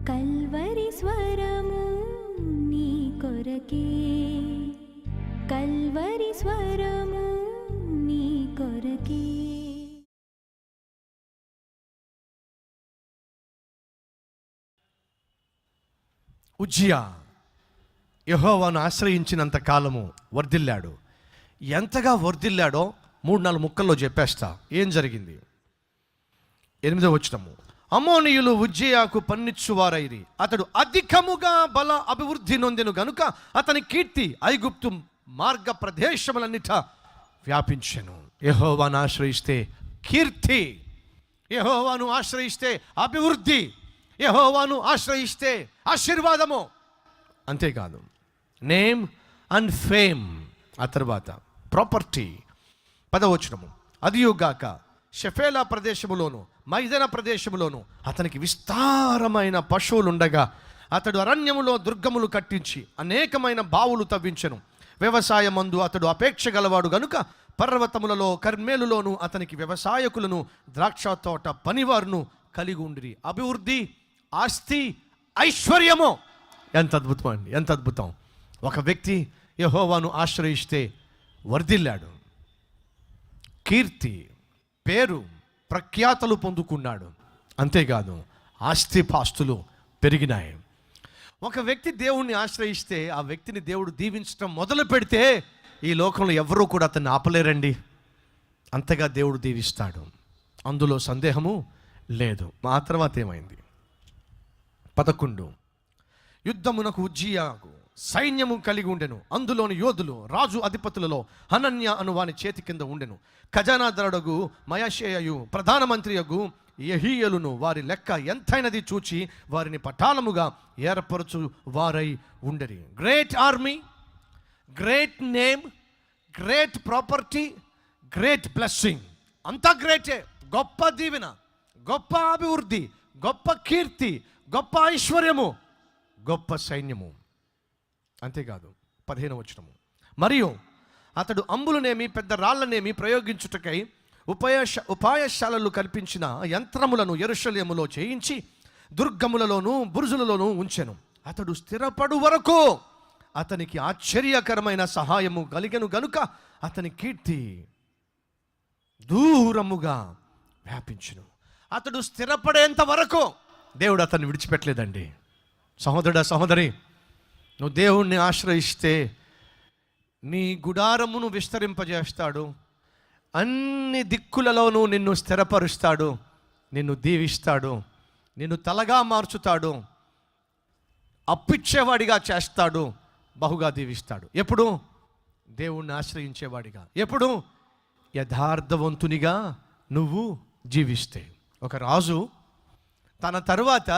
Calvary స్వరము నీ కొరకే, కల్వరి స్వరము నీ కొరకే. ఉజ్జియా యెహోవాను ఆశ్రయించినంత కాలము వర్ధిల్లాడు. ఎంతగా వర్ధిల్లాడో 3-4 ముక్కల్లో చెప్పేస్తా. ఏం జరిగింది? 8వ వచనము, అమ్మోనీయులు ఉజ్జియాకు పన్నిచ్చువారైరి, అతడు అధికముగా బల అభివృద్ధి నొందెను గనుక అతని కీర్తి ఐగుప్తు మార్గ ప్రదేశములన్నిట వ్యాపించెను. యెహోవాను ఆశ్రయిస్తే కీర్తి, యెహోవాను ఆశ్రయిస్తే అభివృద్ధి, యెహోవాను ఆశ్రయిస్తే ఆశీర్వాదము. అంతేకాదు నేమ్ అండ్ ఫేమ్, ఆ తర్వాత ప్రాపర్టీ. 10వ వచనము, అదియుగాక షెఫేలా ప్రదేశములోను మైదాన ప్రదేశములోను అతనికి విస్తారమైన పశువులుండగా అతడు అరణ్యములో దుర్గములు కట్టించి అనేకమైన బావులు తవ్వించెను. వ్యవసాయమందు అతడు అపేక్ష గలవాడు గనుక పర్వతములలో కర్మేలులోను అతనికి వ్యవసాయకులను ద్రాక్ష తోట పనివారును కలిగి ఉండిరి. అభివృద్ధి, ఆస్తి, ఐశ్వర్యము. ఎంత అద్భుతం అండి, ఎంత అద్భుతం. ఒక వ్యక్తి యెహోవాను ఆశ్రయిస్తే వర్ధిల్లాడు, కీర్తి, పేరు, ప్రఖ్యాతలు పొందుకున్నాడు. అంతేకాదు ఆస్తిపాస్తులు పెరిగినాయి. ఒక వ్యక్తి దేవుణ్ణి ఆశ్రయిస్తే ఆ వ్యక్తిని దేవుడు దీవించడం మొదలు పెడితే ఈ లోకంలో ఎవరూ కూడా అతన్ని ఆపలేరండి. అంతగా దేవుడు దీవిస్తాడు, అందులో సందేహము లేదు. ఆ తర్వాత ఏమైంది? 11, యుద్ధమునకు ఉజ్జియాకు సైన్యము కలిగి ఉండెను. అందులోని యోధులు రాజు అధిపతులలో హనన్య అను వాని చేతి కింద ఉండెను. ఖజానాదారుడగు మయషేయు ప్రధానమంత్రియగు యెహీయేలును వారి లెక్క ఎంతైనది చూచి వారిని పటాలముగా ఏర్పరచు వారై ఉండరి. Great army, great name, great property, great blessing. అంతా గ్రేటే. గొప్ప దీవెన, గొప్ప అభివృద్ధి, గొప్ప కీర్తి, గొప్ప ఐశ్వర్యము, గొప్ప సైన్యము. అంతేకాదు 15వ వచనము, మరియు అతడు అంబులనేమి పెద్ద రాళ్లనేమి ప్రయోగించుటకై ఉపాయశాలలు కల్పించిన యంత్రములను యెరూషలేములో చేయించి దుర్గములలోను బురుజులలోను ఉంచెను. అతడు స్థిరపడు వరకు అతనికి ఆశ్చర్యకరమైన సహాయము కలిగెను గనుక అతని కీర్తి దూరముగా వ్యాపించును. అతడు స్థిరపడేంత వరకు దేవుడు అతన్ని విడిచిపెట్టలేదండి. సహోదరుడా, సహోదరి, నువ్వు దేవుణ్ణి ఆశ్రయిస్తే నీ గుడారమును విస్తరింపజేస్తాడు, అన్ని దిక్కులలోనూ నిన్ను స్థిరపరుస్తాడు, నిన్ను దీవిస్తాడు, నిన్ను తలగా మార్చుతాడు, అప్పిచ్చేవాడిగా చేస్తాడు, బహుగా దీవిస్తాడు. ఎప్పుడు? దేవుణ్ణి ఆశ్రయించేవాడిగా. ఎప్పుడు? యథార్థవంతునిగా నువ్వు జీవిస్తే. ఒక రాజు తన తరువాత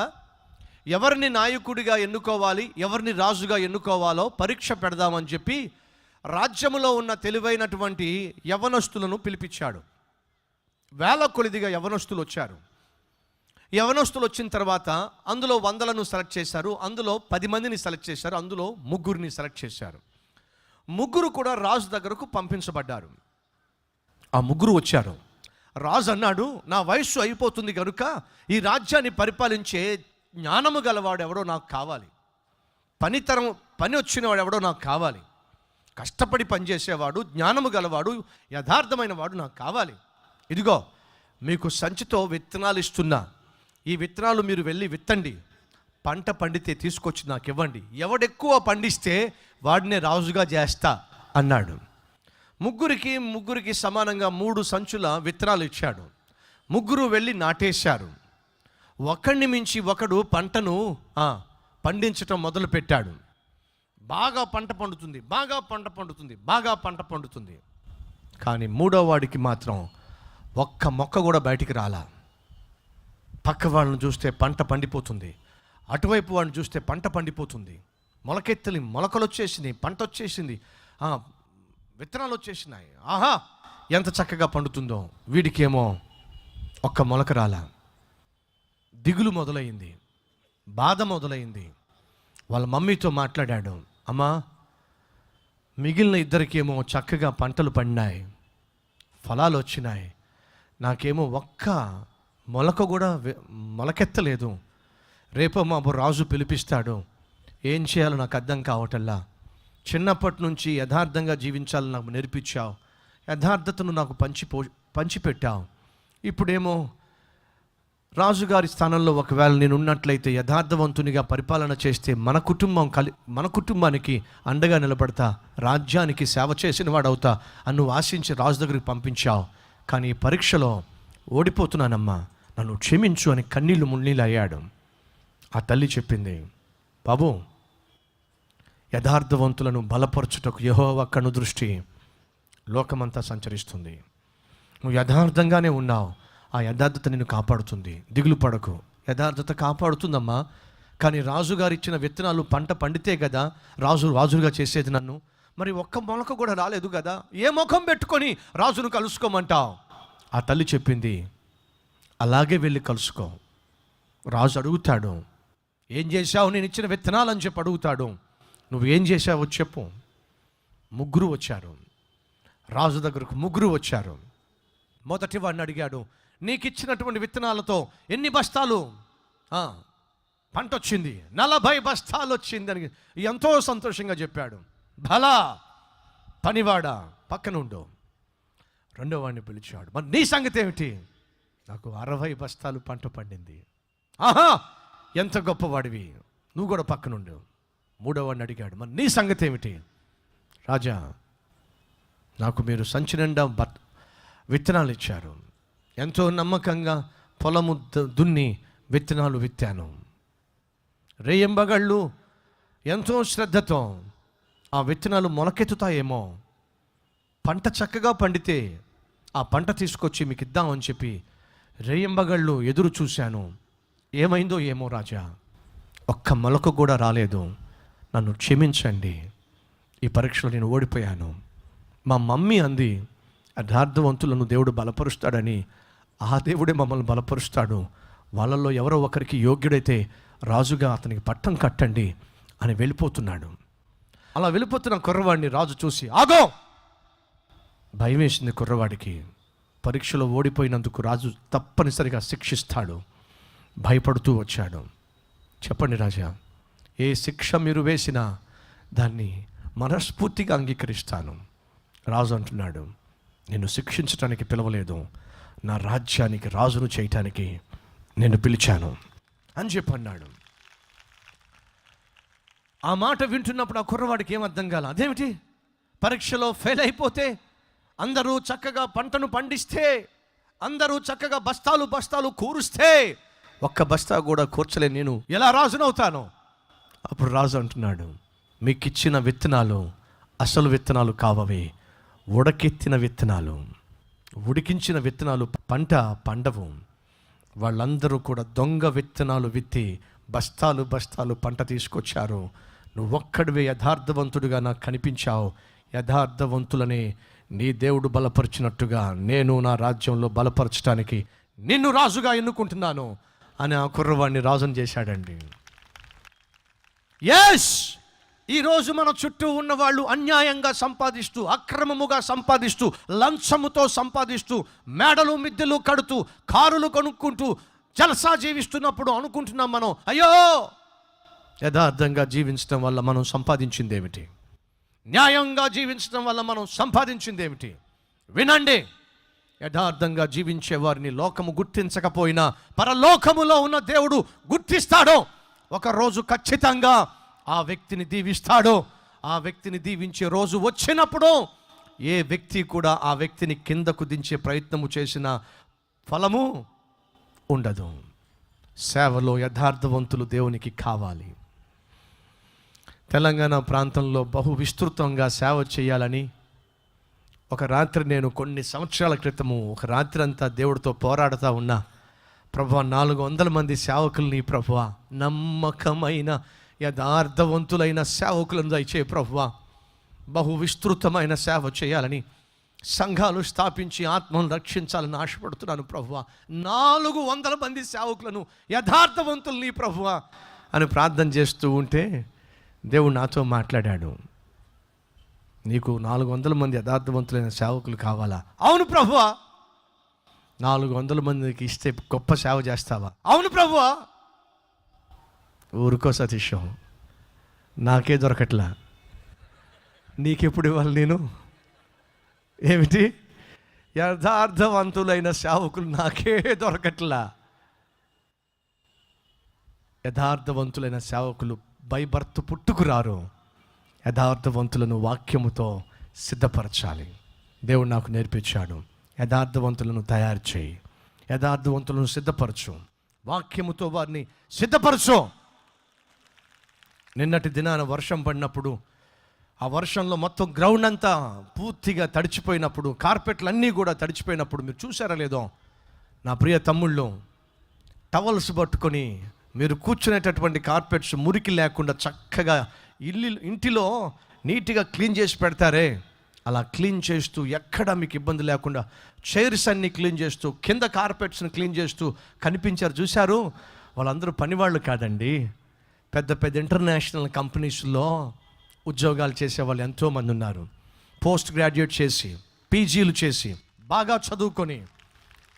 ఎవరిని నాయకుడిగా ఎన్నుకోవాలి, ఎవరిని రాజుగా ఎన్నుకోవాలో పరీక్ష పెడదామని చెప్పి రాజ్యములో ఉన్న తెలివైనటువంటి యవనస్తులను పిలిపించాడు. వేల కొలిదిగా యవనస్తులు వచ్చారు. యవనస్తులు వచ్చిన తర్వాత అందులో 100లను సెలెక్ట్ చేశారు, అందులో 10 మందిని సెలెక్ట్ చేశారు, అందులో 3 సెలెక్ట్ చేశారు. 3 కూడా రాజు దగ్గరకు పంపించబడ్డారు. ఆ 3 వచ్చారు. రాజు అన్నాడు, నా వయస్సు అయిపోతుంది కనుక ఈ రాజ్యాన్ని పరిపాలించే జ్ఞానము గలవాడు ఎవడో నాకు కావాలి, పని వచ్చినవాడు ఎవడో నాకు కావాలి, కష్టపడి పనిచేసేవాడు, జ్ఞానము గలవాడు, యథార్థమైన వాడు నాకు కావాలి. ఇదిగో మీకు సంచితో విత్తనాలు ఇస్తున్నా, ఈ విత్తనాలు మీరు వెళ్ళి విత్తండి, పంట పండితే తీసుకొచ్చి నాకు ఇవ్వండి, ఎవడెక్కువ పండిస్తే వాడినే రాజుగా చేస్తా అన్నాడు. ముగ్గురికి సమానంగా 3 సంచుల విత్తనాలు ఇచ్చాడు. 3 వెళ్ళి నాటేశారు. ఒకడిని మించి ఒకడు పంటను పండించటం మొదలు పెట్టాడు. బాగా పంట పండుతుంది. కానీ 3వ వాడికి మాత్రం ఒక్క మొక్క కూడా బయటికి రాలా. పక్క వాళ్ళని చూస్తే పంట పండిపోతుంది, అటువైపు వాడిని చూస్తే పంట పండిపోతుంది, మొలకలు వచ్చేసినాయి, పంట వచ్చేసింది, విత్తనాలు వచ్చేసినాయి. ఆహా, ఎంత చక్కగా పండుతుందో. వీడికేమో ఒక్క మొలక రాలా. దిగులు మొదలైంది, బాధ మొదలైంది. వాళ్ళ మమ్మీతో మాట్లాడాడు, అమ్మా మిగిలిన ఇద్దరికేమో చక్కగా పంటలు పండినాయి, ఫలాలు వచ్చినాయి. నాకేమో ఒక్క మొలక కూడా మొలకెత్తలేదు. రేపో మాపు రాజు పిలిపిస్తాడు, ఏం చేయాలో నాకు అర్థం కావటల్లా. చిన్నప్పటి నుంచి యథార్థంగా జీవించాలని నాకు నేర్పించావు, యథార్థతను నాకు పంచిపెట్టావు. ఇప్పుడేమో రాజుగారి స్థానంలో ఒకవేళ నేను ఉన్నట్లయితే యథార్థవంతునిగా పరిపాలన చేస్తే మన కుటుంబానికి అండగా నిలబడతా, రాజ్యానికి సేవ చేసిన వాడవుతా అని నువ్వు ఆశించి రాజు దగ్గరికి పంపించావు. కానీ ఈ పరీక్షలో ఓడిపోతున్నానమ్మా, నన్ను క్షమించు అని కన్నీళ్ళు మున్నీళ్ళు అయ్యాడు. ఆ తల్లి చెప్పింది, బాబు, యథార్థవంతులను బలపరచుటకు యెహోవా కనుదృష్టి లోకమంతా సంచరిస్తుంది. నువ్వు యథార్థంగానే ఉన్నావు, ఆ యథార్థత నిన్ను కాపాడుతుంది. దిగులు పడకు, యథార్థత కాపాడుతుందమ్మా. కానీ రాజుగారు ఇచ్చిన విత్తనాలు పంట పండితే కదా రాజుగా చేసేది నన్ను. మరి ఒక్క మొలక కూడా రాలేదు కదా, ఏ ముఖం పెట్టుకొని రాజును కలుసుకోమంటావు? ఆ తల్లి చెప్పింది, అలాగే వెళ్ళి కలుసుకో. రాజు అడుగుతాడు, ఏం చేశావు? నేను ఇచ్చిన విత్తనాలు అని చెప్పి అడుగుతాడు. నువ్వు ఏం చేశావో చెప్పు. ముగ్గురు వచ్చారు రాజు దగ్గరకు, ముగ్గురు వచ్చారు. మొదటి వాడిని అడిగాడు, నీకు ఇచ్చినటువంటి విత్తనాలతో ఎన్ని బస్తాలు పంట వచ్చింది? 40 బస్తాలు వచ్చింది అని ఎంతో సంతోషంగా చెప్పాడు. భలా పనివాడా, పక్కన ఉండు. రెండో వాడిని పిలిచాడు, మరి నీ సంగతి ఏమిటి? నాకు 60 బస్తాలు పంట పండింది. ఆహా, ఎంత గొప్పవాడివి, నువ్వు కూడా పక్కనుండు. మూడో వాడిని అడిగాడు, మరి నీ సంగతి ఏమిటి? రాజా, నాకు మీరు సంచి నిండా విత్తనాలు ఇచ్చారు, ఎంతో నమ్మకంగా పొలము దున్ని విత్తనాలు విత్తాను. రేయింబగళ్ళు ఎంతో శ్రద్ధతో ఆ విత్తనాలు మొలకెత్తుతాయేమో, పంట చక్కగా పండితే ఆ పంట తీసుకొచ్చి మీకు ఇద్దామని చెప్పి రేయింబగళ్ళు ఎదురు చూశాను. ఏమైందో ఏమో రాజా, ఒక్క మొలక కూడా రాలేదు. నన్ను క్షమించండి, ఈ పరీక్షలో నేను ఓడిపోయాను. మా మమ్మీ అంది, యథార్థవంతులను దేవుడు బలపరుస్తాడని. ఆ దేవుడే మమ్మల్ని బలపరుస్తాడు. వాళ్ళల్లో ఎవరో ఒకరికి యోగ్యుడైతే రాజుగా అతనికి పట్టం కట్టండి అని వెళ్ళిపోతున్నాడు. అలా వెళ్ళిపోతున్న కుర్రవాడిని రాజు చూసి, ఆగో! భయం వేసింది కుర్రవాడికి. పరీక్షలో ఓడిపోయినందుకు రాజు తప్పనిసరిగా శిక్షిస్తాడు. భయపడుతూ వచ్చాడు. చెప్పండి రాజా, ఏ శిక్ష మీరు వేసినా దాన్ని మనస్ఫూర్తిగా అంగీకరిస్తాను. రాజు అంటున్నాడు, నిన్ను శిక్షించడానికి పిలవలేదు, నా రాజ్యానికి రాజును చేయటానికి నేను పిలిచాను అని చెప్పన్నాడు. ఆ మాట వింటున్నప్పుడు ఆ కుర్రవాడికి ఏం అర్థం కాల. అదేమిటి, పరీక్షలో ఫెయిల్ అయిపోతే, అందరూ చక్కగా పంటను పండిస్తే, అందరూ చక్కగా బస్తాలు బస్తాలు కూరుస్తే, ఒక్క బస్తా కూడా కూర్చలే, నేను ఎలా రాజునవుతాను? అప్పుడు రాజు అంటున్నాడు, మీకు ఇచ్చిన విత్తనాలు అసలు విత్తనాలు కావవి, ఉడకెత్తిన విత్తనాలు. ఉడికించిన విత్తనాలు పంట పండవు. వాళ్ళందరూ కూడా దొంగ విత్తనాలు విత్తి బస్తాలు బస్తాలు పంట తీసుకొచ్చారు. నువ్వు ఒక్కడివే యథార్థవంతుడిగా నాకు కనిపించావు. యథార్థవంతులనే నీ దేవుడు బలపరిచినట్టుగా నేను నా రాజ్యంలో బలపరచడానికి నిన్ను రాజుగా ఎన్నుకుంటున్నాను అని ఆ కుర్రవాడిని రాజును చేశాడండి. ఎస్, ఈరోజు మన చుట్టూ ఉన్నవాళ్ళు అన్యాయంగా సంపాదిస్తూ, అక్రమముగా సంపాదిస్తూ, లంచముతో సంపాదిస్తూ, మేడలు మిద్దెలు కడుతూ, కారులు కొనుక్కుంటూ జలసా జీవిస్తున్నప్పుడు అనుకుంటున్నాం మనం, అయ్యో, యథార్థంగా జీవించడం వల్ల మనం సంపాదించింది ఏమిటి? న్యాయంగా జీవించడం వల్ల మనం సంపాదించింది ఏమిటి? వినండి, యథార్థంగా జీవించే వారిని లోకము గుర్తించకపోయినా పరలోకములో ఉన్న దేవుడు గుర్తిస్తాడు. ఒకరోజు ఖచ్చితంగా ఆ వ్యక్తిని దీవిస్తాడు. ఆ వ్యక్తిని దీవించే రోజు వచ్చినప్పుడు ఏ వ్యక్తి కూడా ఆ వ్యక్తిని కిందకు దించే ప్రయత్నము చేసిన ఫలము ఉండదు. సేవలో యథార్థవంతులు దేవునికి కావాలి. తెలంగాణ ప్రాంతంలో బహు విస్తృతంగా సేవ చేయాలని ఒక రాత్రి, నేను కొన్ని సంవత్సరాల క్రితము ఒక రాత్రి అంతా దేవుడితో పోరాడుతూ ఉన్నా. ప్రభువా, 400 మంది సేవకుల్ని ప్రభువా, నమ్మకమైన యథార్థవంతులైన సేవకులను దయచేయి ప్రభువా, బహు విస్తృతమైన సేవ చేయాలని, సంఘాలు స్థాపించి ఆత్మను రక్షించాలని ఆశపడుతున్నాను ప్రభువా. 400 మంది సేవకులను, యథార్థవంతుల్ని ప్రభువా అని ప్రార్థన చేస్తూ ఉంటే దేవుడు నాతో మాట్లాడాడు. నీకు 400 మంది యథార్థవంతులైన సేవకులు కావాలా? అవును ప్రభువా. 400 మందికి ఇస్తే గొప్ప సేవ చేస్తావా? అవును ప్రభువా. ఊరుకో సతీషం, నాకే దొరకట్లా, నీకెప్పుడు ఇవ్వాలి నేను? ఏమిటి? యథార్థవంతులైన సేవకులు నాకే దొరకట్లా. యథార్థవంతులైన సేవకులు బై బర్త్ పుట్టుకురారు. యథార్థవంతులను వాక్యముతో సిద్ధపరచాలి. దేవుడు నాకు నేర్పించాడు, యథార్థవంతులను తయారు చేయి, యథార్థవంతులను సిద్ధపరచు, వాక్యముతో వారిని సిద్ధపరచు. నిన్నటి దినాన వర్షం పడినప్పుడు, ఆ వర్షంలో మొత్తం గ్రౌండ్ అంతా పూర్తిగా తడిచిపోయినప్పుడు, కార్పెట్లు అన్నీ కూడా తడిచిపోయినప్పుడు మీరు చూసారా లేదో, నా ప్రియ తమ్ముళ్ళు టవల్స్ పట్టుకొని మీరు కూర్చునేటటువంటి కార్పెట్స్ మురికి లేకుండా చక్కగా ఇంటిలో నీట్గా క్లీన్ చేసి పెడతారే, అలా క్లీన్ చేస్తూ ఎక్కడ మీకు ఇబ్బంది లేకుండా చైర్స్ అన్నీ క్లీన్ చేస్తూ, కింద కార్పెట్స్ని క్లీన్ చేస్తూ కనిపించారు. చూశారు? వాళ్ళందరూ పనివాళ్ళు కాదండి, పెద్ద పెద్ద ఇంటర్నేషనల్ కంపెనీస్లో ఉద్యోగాలు చేసేవాళ్ళు ఎంతోమంది ఉన్నారు. పోస్ట్ గ్రాడ్యుయేట్ చేసి, పీజీలు చేసి, బాగా చదువుకొని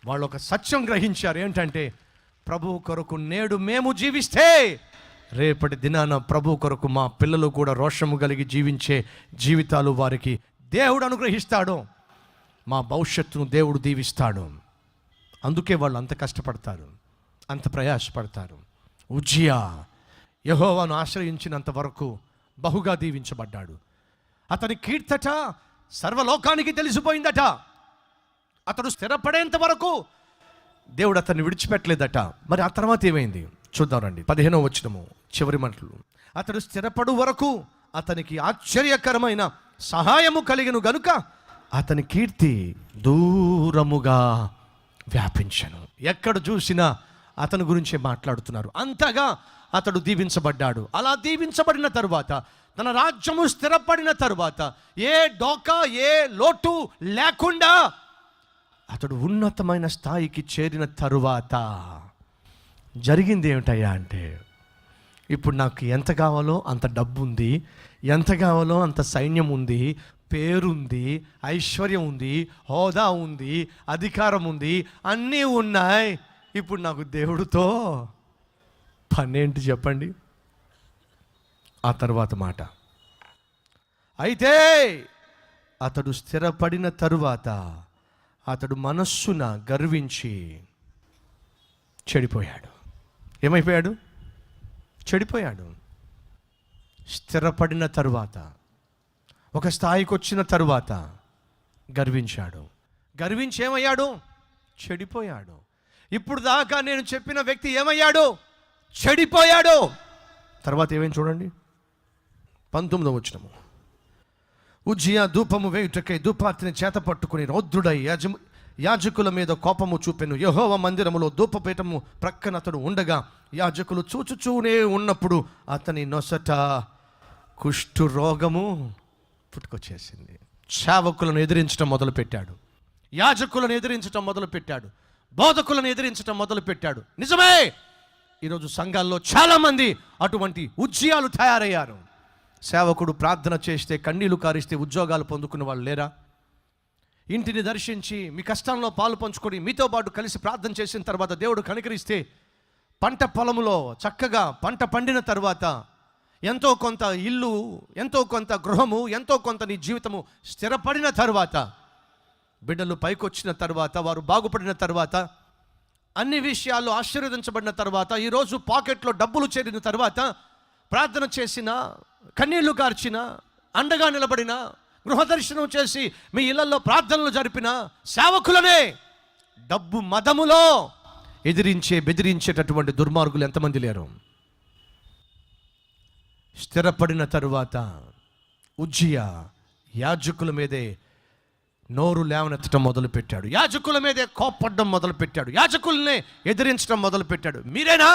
వాళ్ళు ఒక సత్యం గ్రహించారు. ఏంటంటే, ప్రభు కొరకు నేడు మేము జీవిస్తే రేపటి దినాన ప్రభు కొరకు మా పిల్లలు కూడా రోషము కలిగి జీవించే జీవితాలు వారికి దేవుడు అనుగ్రహిస్తాడు. మా భవిష్యత్తును దేవుడు దీవిస్తాడు. అందుకే వాళ్ళు అంత కష్టపడతారు, అంత ప్రయాసపడతారు. ఉజ్జియా యెహోవాను ఆశ్రయించినంత వరకు బహుగా దీవించబడ్డాడు. అతని కీర్తట సర్వలోకానికి తెలిసిపోయిందట. అతడు స్థిరపడేంత వరకు దేవుడు అతన్ని విడిచిపెట్టలేదట. మరి ఆ తర్వాత ఏమైంది చూద్దాం రండి. 15వ వచనము చివరి మాటలు. అతడు స్థిరపడు వరకు అతనికి ఆశ్చర్యకరమైన సహాయము కలిగను గనుక అతని కీర్తి దూరముగా వ్యాపించను. ఎక్కడ చూసినా అతని గురించే మాట్లాడుతున్నారు. అంతగా అతడు దీవించబడ్డాడు. అలా దీవించబడిన తరువాత, తన రాజ్యము స్థిరపడిన తరువాత, ఏ డోకా ఏ లోటు లేకుండా అతడు ఉన్నతమైన స్థాయికి చేరిన తరువాత జరిగింది ఏమిటయ్యా అంటే, ఇప్పుడు నాకు ఎంత కావాలో అంత డబ్బు ఉంది, ఎంత కావాలో అంత సైన్యం ఉంది, పేరుంది, ఐశ్వర్యం ఉంది, హోదా ఉంది, అధికారం ఉంది, అన్నీ ఉన్నాయి. ఇప్పుడు నాకు దేవుడితో పనేంటి చెప్పండి? ఆ తర్వాత మాట, అయితే అతడు స్థిరపడిన తరువాత అతడు మనస్సున గర్వించి చెడిపోయాడు. ఏమైపోయాడు? చెడిపోయాడు. స్థిరపడిన తరువాత, ఒక స్థాయికి వచ్చిన తరువాత గర్వించాడు. గర్వించి ఏమయ్యాడు? చెడిపోయాడు. ఇప్పుడు దాకా నేను చెప్పిన వ్యక్తి ఏమయ్యాడు? చెడిపోయాడు. తర్వాత ఏమైంది చూడండి. 19వ వచనము. ఉజ్జియా ధూపము వేయుటకై ధూపార్తిని చేత పట్టుకుని రౌద్రుడై యాజకుల మీద కోపము చూపెను. యెహోవా మందిరములో ధూపపీఠము ప్రక్కన అతడు ఉండగా యాజకులు చూచుచూనే ఉన్నప్పుడు అతని నొసట కుష్టు రోగము పుట్టుకొచ్చేసింది. సేవకులను ఎదిరించడం మొదలుపెట్టాడు, యాజకులను ఎదిరించడం మొదలుపెట్టాడు, బోధకులను ఎదిరించడం మొదలుపెట్టాడు. నిజమే, ఈరోజు సంఘాల్లో చాలామంది అటువంటి ఉజ్జియాలు తయారయ్యారు. సేవకుడు ప్రార్థన చేస్తే, కన్నీళ్లు కారిస్తే ఉద్యోగాలు పొందుకున్న వాళ్ళు లేరా? ఇంటిని దర్శించి మీ కష్టంలో పాలు పంచుకొని మీతో పాటు కలిసి ప్రార్థన చేసిన తర్వాత దేవుడు కనికరిస్తే, పంట పొలములో చక్కగా పంట పండిన తర్వాత ఎంతో కొంత ఇల్లు, ఎంతో కొంత గృహము, ఎంతో కొంత నీ జీవితము స్థిరపడిన తర్వాత, బిడ్డలు పైకొచ్చిన తర్వాత, వారు బాగుపడిన తర్వాత, అన్ని విషయాల్లో ఆశీర్వదించబడిన తర్వాత, ఈరోజు పాకెట్లో డబ్బులు చేరిన తర్వాత, ప్రార్థన చేసిన, కన్నీళ్లు కార్చిన, అండగా నిలబడిన, గృహదర్శనం చేసి మీ ఇళ్లలో ప్రార్థనలు జరిపిన సేవకులనే డబ్బు మదములో బెదిరించేటటువంటి దుర్మార్గులు ఎంతమంది లేరు? స్థిరపడిన తరువాత ఉజ్జియా యాజకుల మీదే నోరు లేవనెత్తడం మొదలుపెట్టాడు, యాజకుల మీదే కోప్పడడం మొదలుపెట్టాడు, యాజకుల్నే ఎదిరించడం మొదలుపెట్టాడు. మీరేనా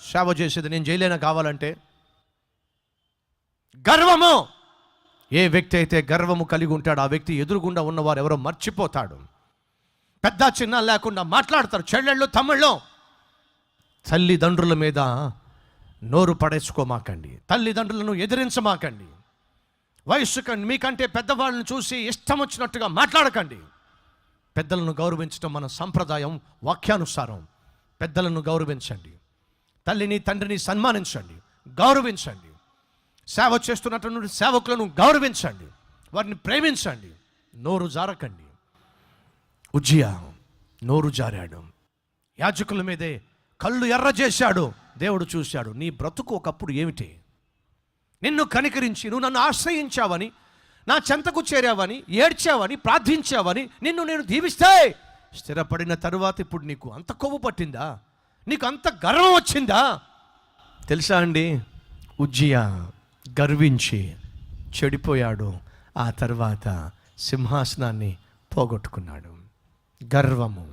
సేవ చేసేది? నేను చేయలేనా కావాలంటే? గర్వము. ఏ వ్యక్తి అయితే గర్వము కలిగి ఉంటాడో ఆ వ్యక్తి ఎదురుగుండా ఉన్నవారు ఎవరో మర్చిపోతాడు. పెద్ద చిన్న లేకుండా మాట్లాడతారు. చెల్లెళ్ళు తమ్ముళ్ళు, తల్లిదండ్రుల మీద నోరు పడేసుకోమాకండి, తల్లిదండ్రులను ఎదిరించమాకండి. వయస్సు మీకంటే పెద్దవాళ్ళని చూసి ఇష్టం వచ్చినట్టుగా మాట్లాడకండి. పెద్దలను గౌరవించడం మన సంప్రదాయం, వాక్యానుసారం. పెద్దలను గౌరవించండి, తల్లిని తండ్రిని సన్మానించండి, గౌరవించండి. సేవ చేస్తున్నటువంటి సేవకులను గౌరవించండి, వారిని ప్రేమించండి. నోరు జారకండి. ఉజ్జియా నోరు జారాడు, యాజకుల మీదే కళ్ళు ఎర్ర చేశాడు. దేవుడు చూశాడు, నీ బ్రతుకు ఒకప్పుడు ఏమిటి? నిన్ను కనికరించి నువ్వు నన్ను ఆశ్రయించావని, నా చెంతకు చేరావని, ఏడ్చావని, ప్రార్థించావని నిన్ను నేను దీవిస్తే స్థిరపడిన తరువాత ఇప్పుడు నీకు అంత కొవ్వు పట్టిందా? నీకు అంత గర్వం వచ్చిందా? తెలుసా అండి, ఉజ్జియా గర్వించి చెడిపోయాడు. ఆ తర్వాత సింహాసనాన్ని పోగొట్టుకున్నాడు. గర్వము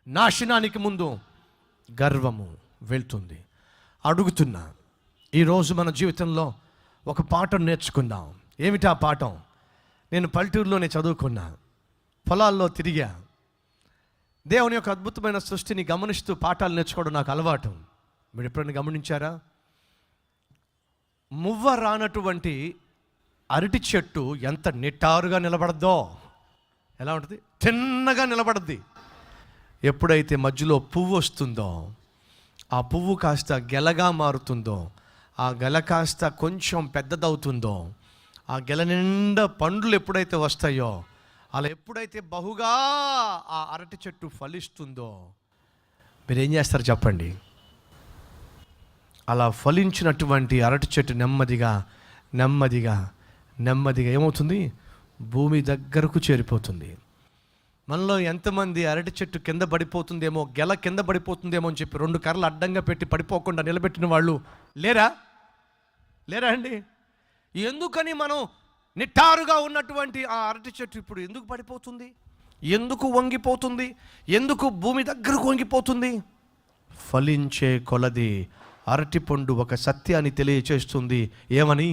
నాశనానికి ముందు గర్వము వెళ్తుంది. అడుగుతున్నా, ఈరోజు మన జీవితంలో ఒక పాఠం నేర్చుకుందాం. ఏమిటా పాఠం? నేను పల్లెటూరులోనే చదువుకున్నా, పొలాల్లో తిరిగా. దేవుని యొక్క అద్భుతమైన సృష్టిని గమనిస్తూ పాఠాలు నేర్చుకోవడం నాకు అలవాటు. మీరు ఎప్పుడైనా గమనించారా? మువ్వ రానటువంటి అరటి చెట్టు ఎంత నిటారుగా నిలబడద్దో, ఎలా ఉంటుంది? తిన్నగా నిలబడద్ది. ఎప్పుడైతే మధ్యలో పువ్వు వస్తుందో, ఆ పువ్వు కాస్త గెలగా మారుతుందో, ఆ గెల కాస్త కొంచెం పెద్దదవుతుందో, ఆ గెల నిండా పండ్లు ఎప్పుడైతే వస్తాయో, అలా ఎప్పుడైతే బహుగా ఆ అరటి చెట్టు ఫలిస్తుందో, మీరేం చేస్తారు చెప్పండి? అలా ఫలించినటువంటి అరటి చెట్టు నెమ్మదిగా నెమ్మదిగా నెమ్మదిగా ఏమవుతుంది? భూమి దగ్గరకు చేరిపోతుంది. మనలో ఎంతమంది అరటి చెట్టు కింద పడిపోతుందేమో, గెల కింద పడిపోతుందేమో అని చెప్పి 2 కర్రలు అడ్డంగా పెట్టి పడిపోకుండా నిలబెట్టిన వాళ్ళు లేరా? లేరా అండి? ఎందుకని మనం నిట్టారుగా ఉన్నటువంటి ఆ అరటి చెట్టు ఇప్పుడు ఎందుకు పడిపోతుంది? ఎందుకు వంగిపోతుంది? ఎందుకు భూమి దగ్గరకు వంగిపోతుంది? ఫలించే కొలది అరటి పండు ఒక సత్యాన్ని తెలియచేస్తుంది. ఏమని?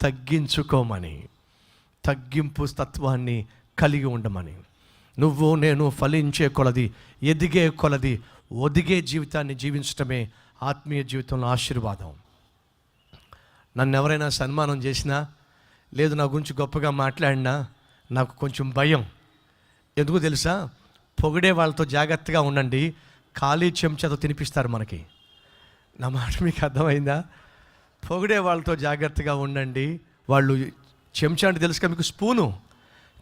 తగ్గించుకోమని, తగ్గింపు తత్వాన్ని కలిగి ఉండమని. నువ్వు నేను ఫలించే కొలది, ఎదిగే కొలది, ఒదిగే జీవితాన్ని జీవించటమే ఆత్మీయ జీవితంలో ఆశీర్వాదం. నన్ను ఎవరైనా సన్మానం చేసినా, లేదు నా గురించి గొప్పగా మాట్లాడినా నాకు కొంచెం భయం. ఎందుకు తెలుసా? పొగిడే వాళ్ళతో జాగ్రత్తగా ఉండండి, ఖాళీ చెంచాతో తినిపిస్తారు మనకి. నా మాట మీకు అర్థమైందా? పొగిడే వాళ్ళతో జాగ్రత్తగా ఉండండి. వాళ్ళు చెంచా అంటే తెలుసుగా మీకు, స్పూను,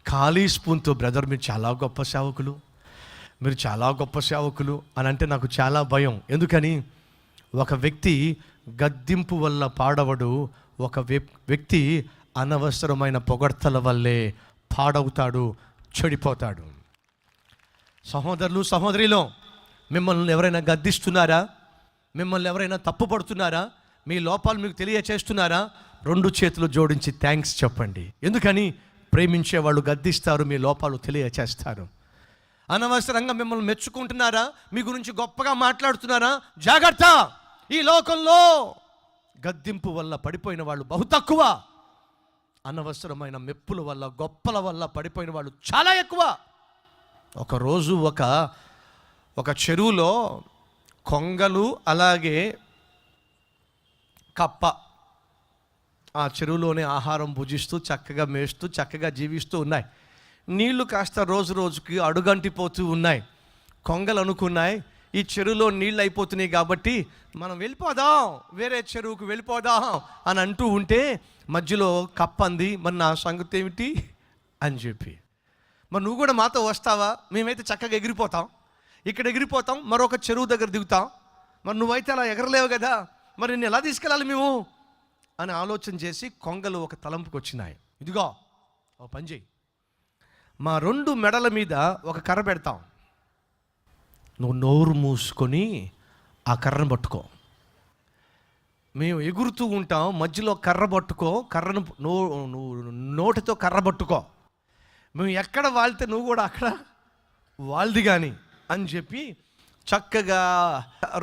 ఖాళీ స్పూన్తో బ్రదర్ మీరు చాలా గొప్ప సేవకులు, మీరు చాలా గొప్ప సేవకులు అని అంటే నాకు చాలా భయం. ఎందుకని? ఒక వ్యక్తి గద్దింపు వల్ల పాడవడు, ఒక వ్యక్తి అనవసరమైన పొగడ్తల వల్లే పాడవుతాడు, చెడిపోతాడు. సహోదరులు సహోదరిలో మిమ్మల్ని ఎవరైనా గద్దిస్తున్నారా? మిమ్మల్ని ఎవరైనా తప్పు పడుతున్నారా? మీ లోపాలు మీకు తెలియచేస్తున్నారా? 2 చేతులు జోడించి థ్యాంక్స్ చెప్పండి. ఎందుకని? ప్రేమించే వాళ్ళు గద్దిస్తారు, మీ లోపాలు తెలియచేస్తారు. అనవసరంగా మిమ్మల్ని మెచ్చుకుంటున్నారా? మీ గురించి గొప్పగా మాట్లాడుతున్నారా? జాగ్రత్త! ఈ లోకంలో గద్దింపు వల్ల పడిపోయిన వాళ్ళు బహు తక్కువ. అనవసరమైన మెప్పుల వల్ల, గొప్పల వల్ల పడిపోయిన వాళ్ళు చాలా ఎక్కువ. ఒకరోజు ఒక చెరువులో కొంగలు అలాగే కప్ప ఆ చెరువులోనే ఆహారం భుజిస్తూ చక్కగా మేస్తూ చక్కగా జీవిస్తూ ఉన్నాయి. నీళ్లు కాస్త రోజు రోజుకి అడుగంటిపోతూ ఉన్నాయి. కొంగలు అనుకున్నాయి, ఈ చెరువులో నీళ్ళు అయిపోతున్నాయి కాబట్టి మనం వెళ్ళిపోదాం, వేరే చెరువుకు వెళ్ళిపోదాం అని అంటూ ఉంటే మధ్యలో కప్ప అంది, మరి నా సంగతి ఏమిటి అని చెప్పి, మరి నువ్వు కూడా మాతో వస్తావా? మేమైతే చక్కగా ఎగిరిపోతాం, ఇక్కడ ఎగిరిపోతాం, మరొక చెరువు దగ్గర దిగుతాం, మరి నువ్వైతే అలా ఎగరలేవు కదా, మరి నేను ఎలా తీసుకెళ్ళాలి మేము అని ఆలోచన చేసి కొంగలు ఒక తలంపుకి వచ్చినాయి. ఇదిగో ఓ పని చేయి, మా 2 మెడల మీద ఒక కర్ర పెడతాం, నువ్వు నోరు మూసుకొని ఆ కర్రను పట్టుకో, మేము ఎగురుతూ ఉంటాం, మధ్యలో కర్ర పట్టుకో, కర్రను నువ్వు నోటితో కర్ర పట్టుకో, మేము ఎక్కడ వాళ్తే నువ్వు కూడా అక్కడ వాల్ది కానీ అని చెప్పి చక్కగా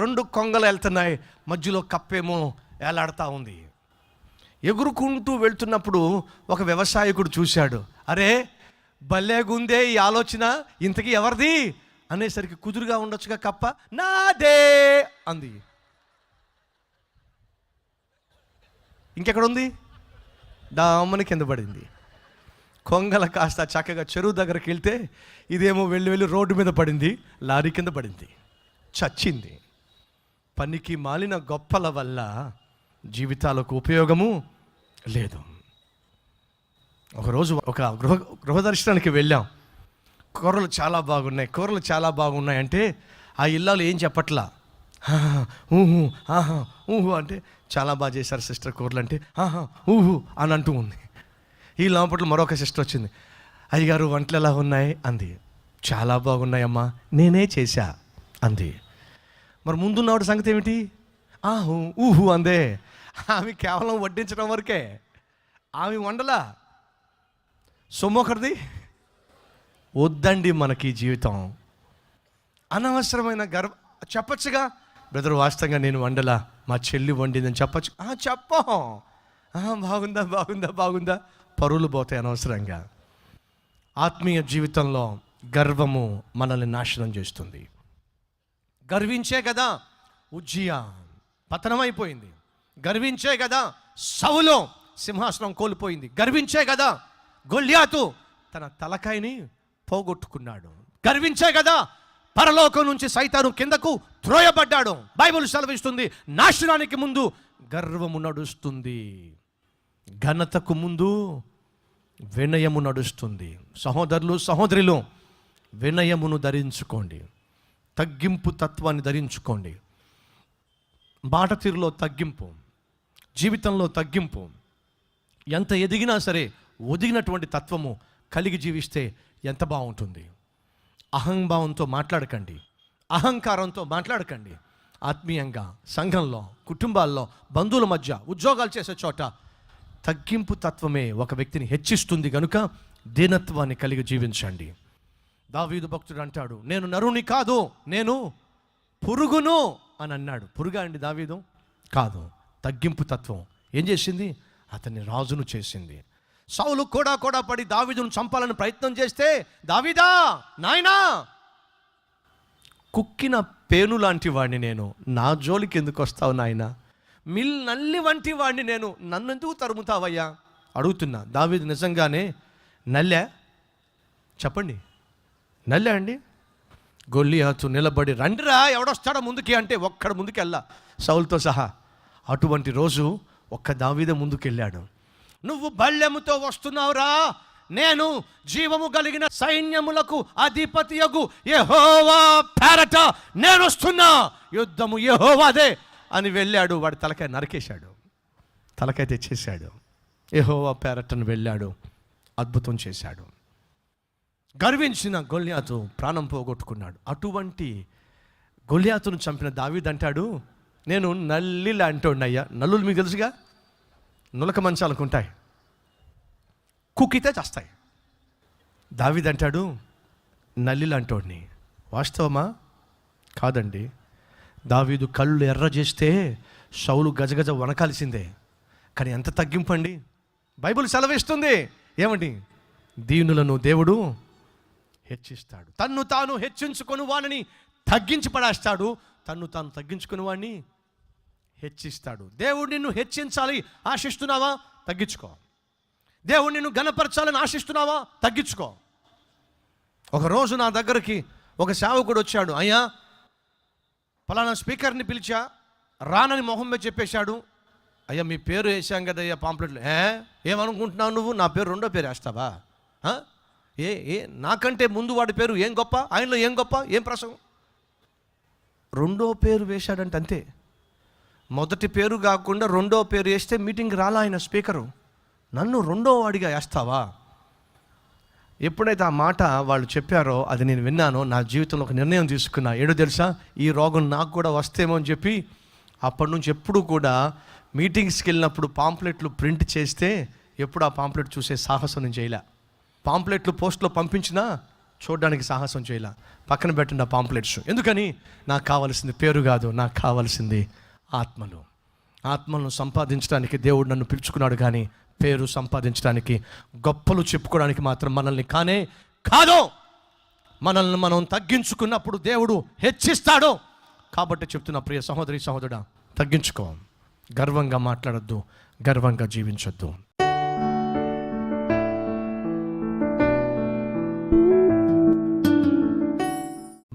2 కొంగలు వెళ్తున్నాయి, మధ్యలో కప్పేమో వేలాడుతూ ఉంది. ఎగురుకుంటూ వెళ్తున్నప్పుడు ఒక వ్యవసాయకుడు చూశాడు, అరే భలేగుందే ఈ ఆలోచన, ఇంతకీ ఎవరిది అనేసరికి కుదురుగా ఉండొచ్చుగా కప్ప, నాదే అంది. ఇంకెక్కడ ఉంది? డామ్మని కింద పడింది. కొంగల కాస్త చక్కగా చెరువు దగ్గరికి వెళ్తే ఇదేమో వెళ్ళి రోడ్డు మీద పడింది, లారీ కింద పడింది, చచ్చింది. పనికి మాలిన గొప్పల వల్ల జీవితాలకు ఉపయోగము లేదు. ఒకరోజు ఒక గృహదర్శనానికి వెళ్ళాం. కూరలు చాలా బాగున్నాయి అంటే ఆ ఇల్లాలు ఏం చెప్పట్లా, ఊహు అంటే చాలా బాగా చేశారు సిస్టర్ కూరలు అంటే ఊహు అని అంటూ ఉంది. ఈ లోపల మరొక సిస్టర్ వచ్చింది, అయ్యగారు వంటలు ఎలా ఉన్నాయి అంది. చాలా బాగున్నాయమ్మా, నేనే చేశా అంది. మరి ముందున్నవాడు సంగతి ఏమిటి? ఊహు అందే. ఆమె కేవలం వడ్డించడం వరకే, ఆమె వండలా. సొమ్మొకరిది వద్దండి మనకి జీవితం. అనవసరమైన చెప్పచ్చుగా, బ్రదర్ వాస్తవంగా నేను వండలా, మా చెల్లి వండిందని చెప్పచ్చు. చెప్పం, బాగుందా పరువులు పోతాయి అనవసరంగా. ఆత్మీయ జీవితంలో గర్వము మనల్ని నాశనం చేస్తుంది. గర్వించే కదా ఉజ్జియా పతనమైపోయింది, గర్వించే కదా సౌలు సింహాసనం కోల్పోయింది, గర్వించే కదా గొల్యాతు తన తలకాయని పోగొట్టుకున్నాడు, గర్వించే కదా పరలోకం నుంచి సైతాను కిందకు త్రోయబడ్డాడు. బైబిల్ సెలవిస్తుంది, నాశనానికి ముందు గర్వము నడుస్తుంది, ఘనతకు ముందు వినయము నడుస్తుంది. సహోదరులు సహోదరులు, వినయమును ధరించుకోండి, తగ్గింపు తత్వాన్ని ధరించుకోండి. మాట తీరులో తగ్గింపు, జీవితంలో తగ్గింపు. ఎంత ఎదిగినా సరే ఒదిగినటువంటి తత్వము కలిగి జీవిస్తే ఎంత బాగుంటుంది. అహంభావంతో మాట్లాడకండి, అహంకారంతో మాట్లాడకండి. ఆత్మీయంగా సంఘంలో, కుటుంబాల్లో, బంధువుల మధ్య, ఉద్యోగాలు చేసే చోట తగ్గింపు తత్వమే ఒక వ్యక్తిని హెచ్చిస్తుంది. కనుక దీనత్వాన్ని కలిగి జీవించండి. దావీదు భక్తుడు అంటాడు, నేను నరుని కాదు, నేను పురుగును అని అన్నాడు. పురుగా అండి దావీదు? కాదు. తగ్గింపు తత్వం ఏం చేసింది? అతన్ని రాజును చేసింది. సౌలు కూడా పడి దావీదును చంపాలని ప్రయత్నం చేస్తే, దావీదా నాయనా, కుక్కిన పేను లాంటి వాడిని నేను, నా జోలికి ఎందుకు వస్తావు నాయనా? నల్లి వంటి వాడిని నేను, నన్ను ఎందుకు తరుముతావయ్యా అడుగుతున్నా. దావీదు నిజంగానే నల్లే? చెప్పండి, నల్లే అండి? గొల్లియాతు నిలబడి, రండిరా ఎవడొస్తాడో ముందుకి అంటే ఒక్కడ ముందుకెళ్ళా సౌలుతో సహా. అటువంటి రోజు ఒక్క దావీదు ముందుకెళ్ళాడు. నువ్వు బల్లెముతో వస్తున్నావురా, నేను జీవము కలిగిన సైన్యములకు అధిపతియగు యెహోవా పేరట నేను వస్తున్నా, యుద్ధము యెహోవాదే అని వెళ్ళాడు. వాడు తలకాయ నరికేశాడు, తలకాయ తెచ్చేశాడు. యెహోవా పేరటను వెళ్ళాడు, అద్భుతం చేశాడు. గర్వించిన గొల్యాతు ప్రాణం పోగొట్టుకున్నాడు. అటువంటి గొల్యాతును చంపిన దావీదు అంటాడు, నేను నల్లి లాంటోడినయ్యా. నల్లులు మీకు తెలుసుగా, నులక మంచాలకు ఉంటాయి, కుక్కితే చేస్తాయి. దావీదు అంటాడు, నల్లి లాంటోడిని. వాస్తవమా? కాదండి. దావీదు కళ్ళు ఎర్ర చేస్తే సౌలు గజగజ వనకాల్సిందే. కానీ ఎంత తగ్గింపండి. బైబిల్ సెలవిస్తుంది ఏమండి? దీనులను దేవుడు హెచ్చిస్తాడు, తన్ను తాను హెచ్చించుకొని వాడిని తగ్గించి పడేస్తాడు, తన్ను తాను తగ్గించుకుని వాడిని హెచ్చిస్తాడు. దేవుడు నిన్ను హెచ్చించాలి ఆశిస్తున్నావా? తగ్గించుకో. దేవుడు నిన్ను ఘనపరచాలని ఆశిస్తున్నావా? తగ్గించుకో. ఒకరోజు నా దగ్గరికి ఒక సేవకుడు వచ్చాడు. అయ్యా, పలానా స్పీకర్ని పిలిచా, రానని మొహం మీద చెప్పేశాడు. అయ్యా మీ పేరు వేసాం కదయ్యా పాంప్లెట్లు. ఏమనుకుంటున్నావు నువ్వు? నా పేరు రెండో పేరు వేస్తావా? ఏ నాకంటే ముందు వాడి పేరు ఏం గొప్ప, ఆయనలో ఏం గొప్ప, ఏం ప్రసంగం? రెండో పేరు వేశాడంటే అంతే. మొదటి పేరు కాకుండా రెండో పేరు వేస్తే మీటింగ్ రాలా ఆయన స్పీకరు. నన్ను రెండో వాడిగా వేస్తావా? ఎప్పుడైతే ఆ మాట వాళ్ళు చెప్పారో అది నేను విన్నానో, నా జీవితంలో ఒక నిర్ణయం తీసుకున్నా. ఏడో తెలుసా, ఈ రోగం నాకు కూడా వస్తేమో అని చెప్పి అప్పటి నుంచి ఎప్పుడు కూడా మీటింగ్స్కి వెళ్ళినప్పుడు పాంప్లెట్లు ప్రింట్ చేస్తే ఎప్పుడు ఆ పాంప్లెట్ చూసే సాహసం నేను చేయలే. పాంప్లెట్లు పోస్ట్లో పంపించినా చూడడానికి సాహసం చేయలే. పక్కన పెట్టండి ఆ పాంప్లెట్స్. ఎందుకని? నాకు కావాల్సింది పేరు కాదు, నాకు కావాల్సింది ఆత్మలు. ఆత్మలను సంపాదించడానికి దేవుడు నన్ను పిలుచుకున్నాడు, కానీ పేరు సంపాదించడానికి, గొప్పలు చెప్పుకోవడానికి మాత్రం మనల్ని కానే కాదు. మనల్ని మనం తగ్గించుకున్నప్పుడు దేవుడు హెచ్చిస్తాడు. కాబట్టి చెప్తున్నా ప్రియ సహోదరి సహోదరుడా, తగ్గించుకో. గర్వంగా మాట్లాడొద్దు, గర్వంగా జీవించొద్దు.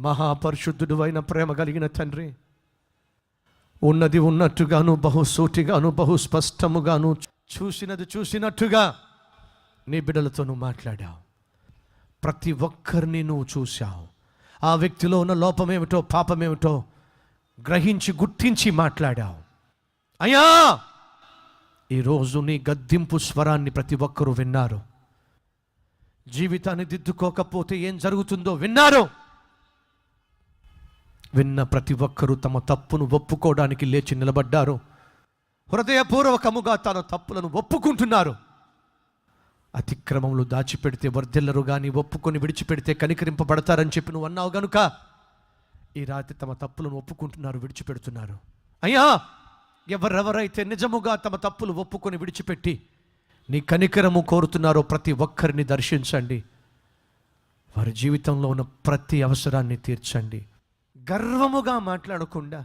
మహాపరిశుద్ధుడు అయిన ప్రేమ కలిగిన తండ్రి, ఉన్నది ఉన్నట్టుగాను, బహుసూటిగాను, బహు స్పష్టముగాను, చూసినది చూసినట్టుగా నీ బిడ్డలతో నువ్వు మాట్లాడావు. ప్రతి ఒక్కరిని నువ్వు చూశావు. ఆ వ్యక్తిలో ఉన్న లోపమేమిటో, పాపమేమిటో గ్రహించి, గుర్తించి మాట్లాడావు. అయ్యా, ఈరోజు నీ గద్దింపు స్వరాన్ని ప్రతి ఒక్కరూ విన్నారు. జీవితాన్ని దిద్దుకోకపోతే ఏం జరుగుతుందో విన్నారు. విన్న ప్రతి ఒక్కరూ తమ తప్పును ఒప్పుకోవడానికి లేచి నిలబడ్డారు. హృదయపూర్వకముగా తన తప్పులను ఒప్పుకుంటున్నారు. అతిక్రమములు దాచిపెడితే వర్ధిల్లరు కానీ ఒప్పుకొని విడిచిపెడితే కనికరింపబడతారని చెప్పి నువ్వు అన్నావు గనుక ఈ రాత్రి తమ తప్పులను ఒప్పుకుంటున్నారు, విడిచిపెడుతున్నారు. అయ్యా, ఎవరెవరైతే నిజముగా తమ తప్పులు ఒప్పుకొని విడిచిపెట్టి నీ కనికరము కోరుతున్నారో ప్రతి ఒక్కరిని దర్శించండి. వారి జీవితంలో ఉన్న ప్రతి అవసరాన్ని తీర్చండి. గర్వముగా మాట్లాడకుండా,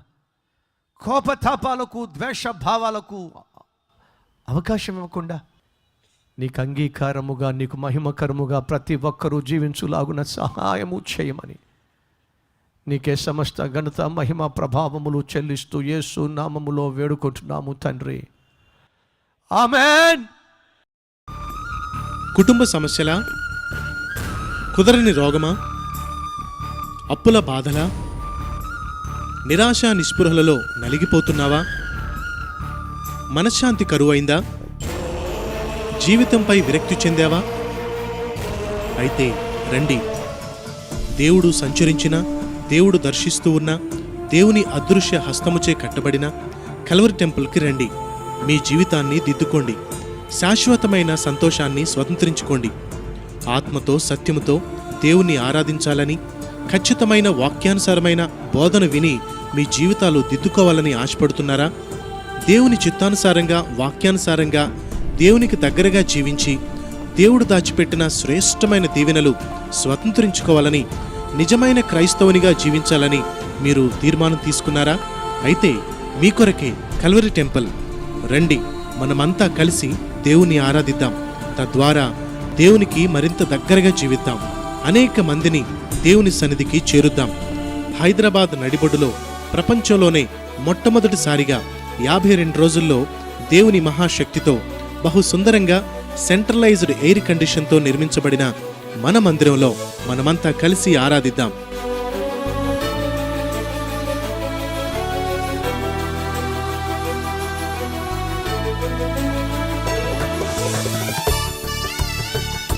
కోపతాపాలకు, ద్వేషభావాలకు అవకాశం ఇవ్వకుండా, నీకు అంగీకారముగా, నీకు మహిమకరముగా ప్రతి ఒక్కరూ జీవించులాగున సహాయము చేయమని నీకే సమస్త ఘనత, మహిమ, ప్రభావములు చెల్లిస్తూ యేసు నామములో వేడుకుంటున్నాము తండ్రి. ఆమేన్. కుటుంబ సమస్యలా, కుదరని రోగమా, అప్పుల బాధలా, నిరాశ నిస్పృహలలో నలిగిపోతున్నావా? మనశ్శాంతి కరువైందా? జీవితంపై విరక్తి చెందావా? అయితే రండి. దేవుడు సంచరించిన, దేవుడు దర్శిస్తూ ఉన్న, దేవుని అదృశ్య హస్తముచే కట్టబడిన కల్వరి టెంపుల్కి రండి. మీ జీవితాన్ని దిద్దుకోండి. శాశ్వతమైన సంతోషాన్ని స్వతంత్రించుకోండి. ఆత్మతో, సత్యముతో దేవుణ్ణి ఆరాధించాలని, ఖచ్చితమైన వాక్యానుసారమైన బోధన విని మీ జీవితాలు దిద్దుకోవాలని ఆశపడుతున్నారా? దేవుని చిత్తానుసారంగా, వాక్యానుసారంగా దేవునికి దగ్గరగా జీవించి దేవుడు దాచిపెట్టిన శ్రేష్టమైన దీవెనలు స్వతంత్రించుకోవాలని, నిజమైన క్రైస్తవునిగా జీవించాలని మీరు తీర్మానం తీసుకున్నారా? అయితే మీ కొరకే కల్వరి టెంపుల్. రండి, మనమంతా కలిసి దేవుని ఆరాధిద్దాం. తద్వారా దేవునికి మరింత దగ్గరగా జీవిద్దాం. అనేక మందిని దేవుని సన్నిధికి చేరుద్దాం. హైదరాబాద్ నడిబొడ్డులో ప్రపంచంలోనే మొట్టమొదటిసారిగా 52 రోజుల్లో దేవుని మహాశక్తితో బహు సుందరంగా సెంట్రలైజ్డ్ ఎయిర్ కండిషన్తో నిర్మించబడిన మన మందిరంలో మనమంతా కలిసి ఆరాధిద్దాం.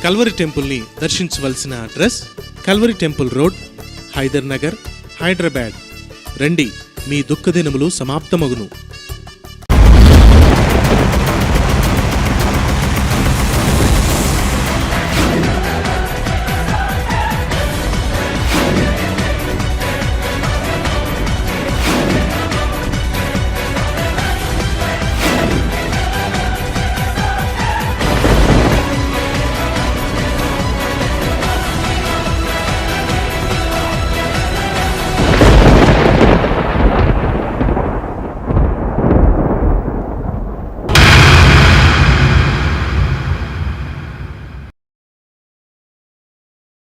కల్వరి టెంపుల్ని దర్శించవలసిన address Calvary temple road, Hyder Nagar, Hyderabad. రండి, మీ దుఃఖదినములు సమాప్తమగును.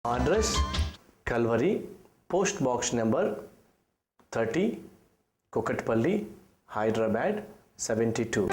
Address Kalvari, Post Box number 30, Kukatpalli, Hyderabad 72.